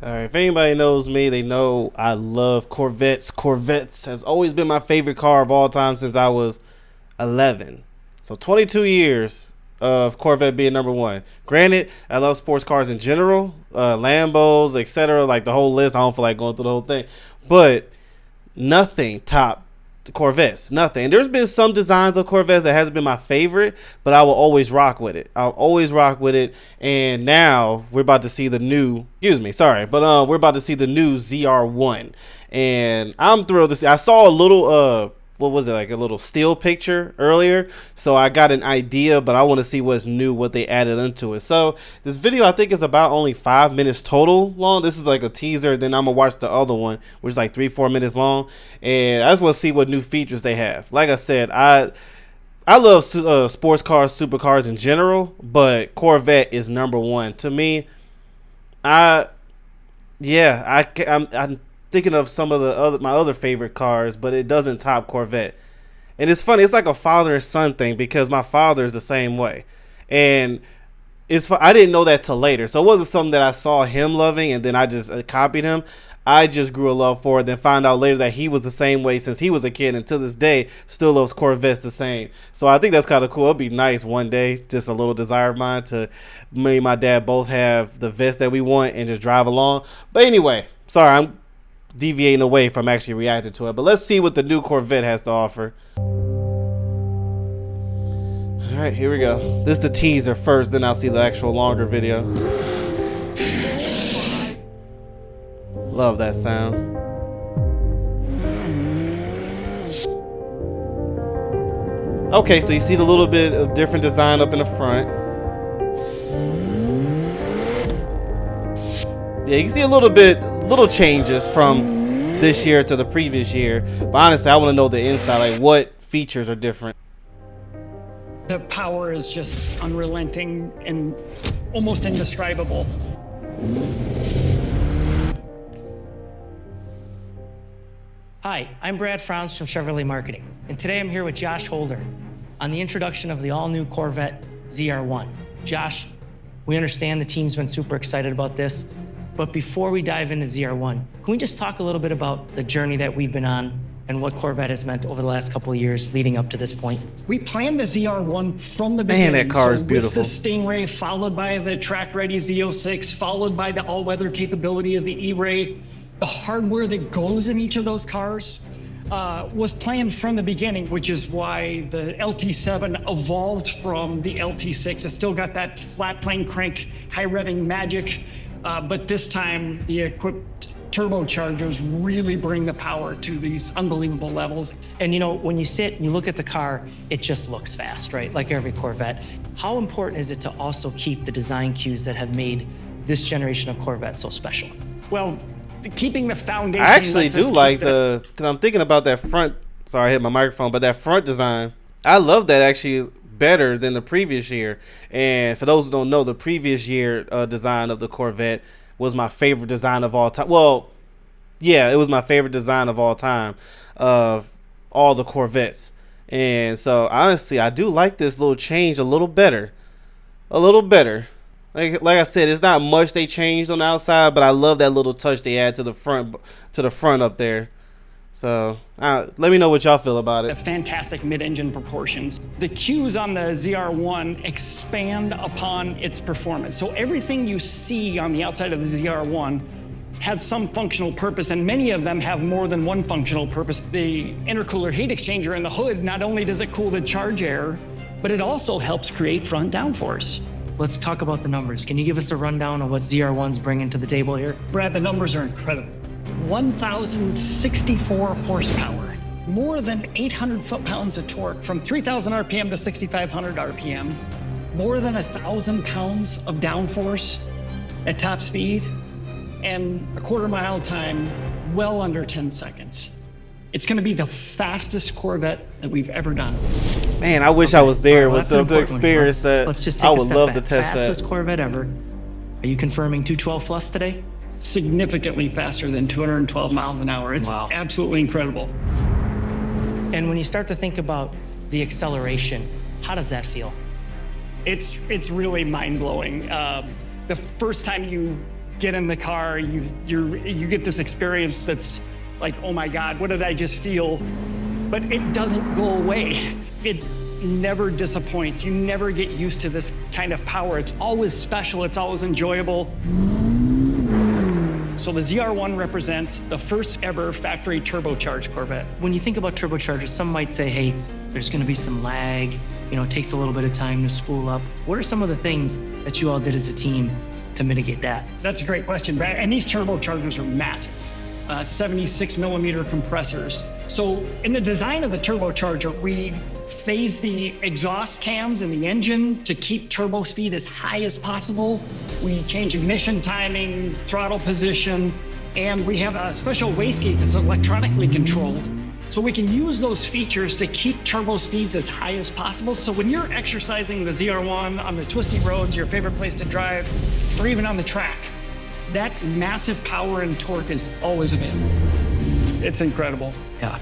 All right, if anybody knows me, they know I love Corvettes. Corvettes has always been my favorite car of all time since I was 11. So 22 years of Corvette being number one. Granted, I love sports cars in general, Lambos, etc. Like the whole list. I don't feel like going through the whole thing, but nothing top the Corvettes. Nothing. And there's been some designs of Corvettes that hasn't been my favorite, but I will always rock with it. I'll always rock with it. And now we're about to see the new. Excuse me, sorry, but we're about to see the new ZR1, and I'm thrilled to see. I saw a little what was it, like a little still picture earlier, so I got an idea, but I want to see what's new, what they added into it. So this video, I think, is about only 5 minutes total long. This is like a teaser, then I'm gonna watch the other one, which is like 3-4 minutes long, and I just want to see what new features they have. Like I said, I love sports cars, supercars in general, but Corvette is number one to me. I'm thinking of some of the my other favorite cars, but it doesn't top Corvette. And it's funny, it's like a father and son thing, because my father is the same way, and I didn't know that till later, so it wasn't something that I saw him loving and then I just copied him. I just grew a love for it, then found out later that he was the same way since he was a kid, and to this day still loves Corvettes the same. So I think that's kind of cool. It'd be nice one day, just a little desire of mine, to me and my dad both have the vest that we want and just drive along. But anyway, sorry, I'm deviating away from actually reacting to it, but let's see what the new Corvette has to offer. All right, here we go. This is the teaser first, then I'll see the actual longer video. Love that sound. Okay, so you see the little bit of different design up in the front. Yeah, you can see a little changes from this year to the previous year. But honestly, I want to know the inside, like what features are different. The power is just unrelenting and almost indescribable. Hi, I'm Brad Frowns from Chevrolet Marketing, and today I'm here with Josh Holder on the introduction of the all-new Corvette ZR1. Josh, we understand the team's been super excited about this, but before we dive into ZR1, can we just talk a little bit about the journey that we've been on and what Corvette has meant over the last couple of years leading up to this point? We planned the ZR1 from the beginning. Man, that car is beautiful. With the Stingray, followed by the track-ready Z06, followed by the all-weather capability of the E-Ray. The hardware that goes in each of those cars was planned from the beginning, which is why the LT7 evolved from the LT6. It still got that flat plane crank, high revving magic, but this time the equipped turbochargers really bring the power to these unbelievable levels. And you know, when you sit and you look at the car, it just looks fast, right? Like every Corvette. How important is it to also keep the design cues that have made this generation of Corvette so special? Well, keeping the foundation. I actually do like because I'm thinking about that front. Sorry, I hit my microphone, but that front design, I love that actually better than the previous year. And for those who don't know, the previous year design of the Corvette was my favorite design of all time. Well, yeah, it was my favorite design of all time of all the Corvettes. And so honestly, I do like this little change a little better. A little better. Like I said, it's not much they changed on the outside, but I love that little touch they add to the front up there. So let me know what y'all feel about it. Fantastic mid-engine proportions. The cues on the ZR1 expand upon its performance. So everything you see on the outside of the ZR1 has some functional purpose, and many of them have more than one functional purpose. The intercooler heat exchanger in the hood, not only does it cool the charge air, but it also helps create front downforce. Let's talk about the numbers. Can you give us a rundown of what ZR1's bringing to the table here? Brad, the numbers are incredible. 1,064 horsepower, more than 800 foot-pounds of torque from 3,000 RPM to 6,500 RPM, more than 1,000 pounds of downforce at top speed, and a quarter-mile time well under 10 seconds. It's going to be the fastest Corvette that we've ever done. Man, I wish I was there with the experience that let's just take I a would step love back. to test Fastest that. Corvette ever. Are you confirming 212 plus today? Significantly faster than 212 miles an hour. It's absolutely incredible. And when you start to think about the acceleration, how does that feel? It's really mind-blowing. The first time you get in the car, you get this experience that's like, oh my God, what did I just feel? But it doesn't go away. It never disappoints. You never get used to this kind of power. It's always special, it's always enjoyable. So the ZR1 represents the first ever factory turbocharged Corvette. When you think about turbochargers, some might say, hey, there's gonna be some lag, you know, it takes a little bit of time to spool up. What are some of the things that you all did as a team to mitigate that? That's a great question, Brad. And these turbochargers are massive, 76 millimeter compressors. So in the design of the turbocharger, we phase the exhaust cams in the engine to keep turbo speed as high as possible. We change ignition timing, throttle position, and we have a special wastegate that's electronically controlled. So we can use those features to keep turbo speeds as high as possible. So when you're exercising the ZR1 on the twisty roads, your favorite place to drive, or even on the track, that massive power and torque is always available. It's incredible. Yeah.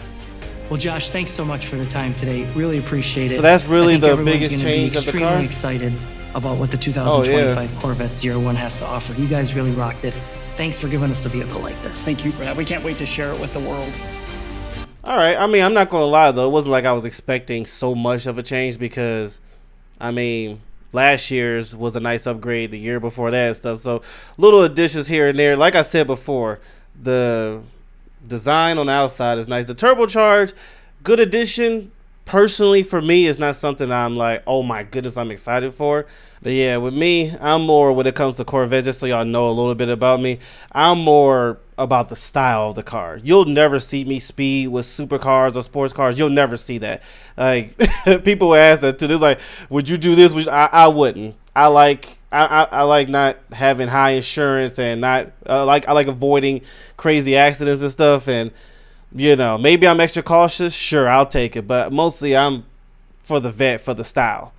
Well, Josh, thanks so much for the time today. Really appreciate it. So that's really the biggest gonna change be of the car? extremely excited about what the 2025 Corvette ZR1 has to offer. You guys really rocked it. Thanks for giving us a vehicle like this. Thank you, Brad. We can't wait to share it with the world. All right. I mean, I'm not going to lie, though. It wasn't like I was expecting so much of a change because, I mean, last year's was a nice upgrade, the year before that and stuff. So little additions here and there. Like I said before, the design on the outside is nice. The turbocharge, good addition. Personally, for me, it's not something I'm like, oh my goodness, I'm excited for. But yeah, with me, I'm more, when it comes to Corvette, just so y'all know a little bit about me, I'm more about the style of the car. You'll never see me speed with supercars or sports cars. You'll never see that. Like, people ask that too. They're like, would you do this? I wouldn't. I like not having high insurance and not I like avoiding crazy accidents and stuff. And you know, maybe I'm extra cautious. Sure, I'll take it. But mostly I'm for the vet, for the style.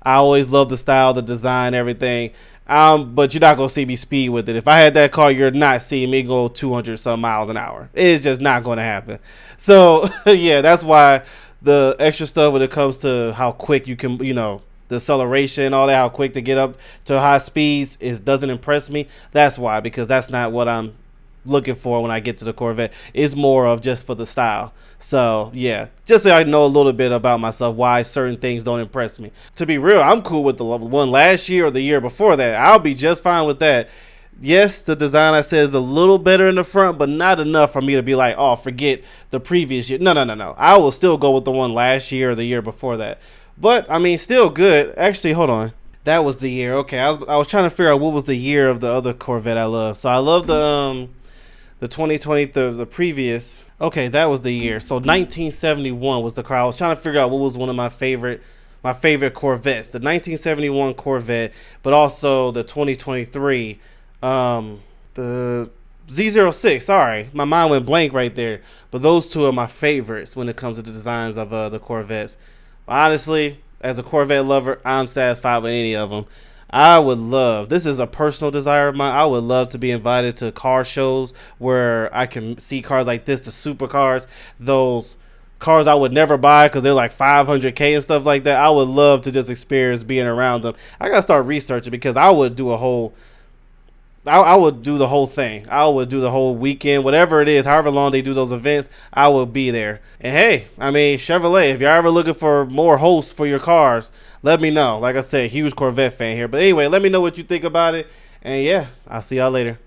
I always love the style, the design, everything. But you're not going to see me speed with it. If I had that car, you're not seeing me go 200 some miles an hour. It's just not going to happen. So, yeah, that's why the extra stuff when it comes to how quick you can, you know, the acceleration, all that, how quick to get up to high speeds doesn't impress me. That's why, because that's not what I'm looking for when I get to the Corvette. It's more of just for the style. So yeah, just so I know a little bit about myself, why certain things don't impress me. To be real, I'm cool with the one last year or the year before that. I'll be just fine with that. Yes, the design I said is a little better in the front, but not enough for me to be like, oh, forget the previous year. No. I will still go with the one last year or the year before that. But I mean, still good. Actually, hold on. That was the year. Okay, I was trying to figure out what was the year of the other Corvette I love. So I love the 2020, the previous. Okay, that was the year. So 1971 was the car. I was trying to figure out what was one of my favorite Corvettes. The 1971 Corvette, but also the 2023, the Z06. Sorry, my mind went blank right there. But those two are my favorites when it comes to the designs of the Corvettes. Honestly, as a Corvette lover, I'm satisfied with any of them. I would love, this is a personal desire of mine, I would love to be invited to car shows where I can see cars like this, the supercars, those cars I would never buy because they're like $500K and stuff like that. I would love to just experience being around them. I got to start researching because I would do the whole thing. I would do the whole weekend, whatever it is, however long they do those events, I will be there. And hey, I mean, Chevrolet, if you're ever looking for more hosts for your cars, let me know. Like I said, huge Corvette fan here. But anyway, let me know what you think about it. And yeah, I'll see y'all later.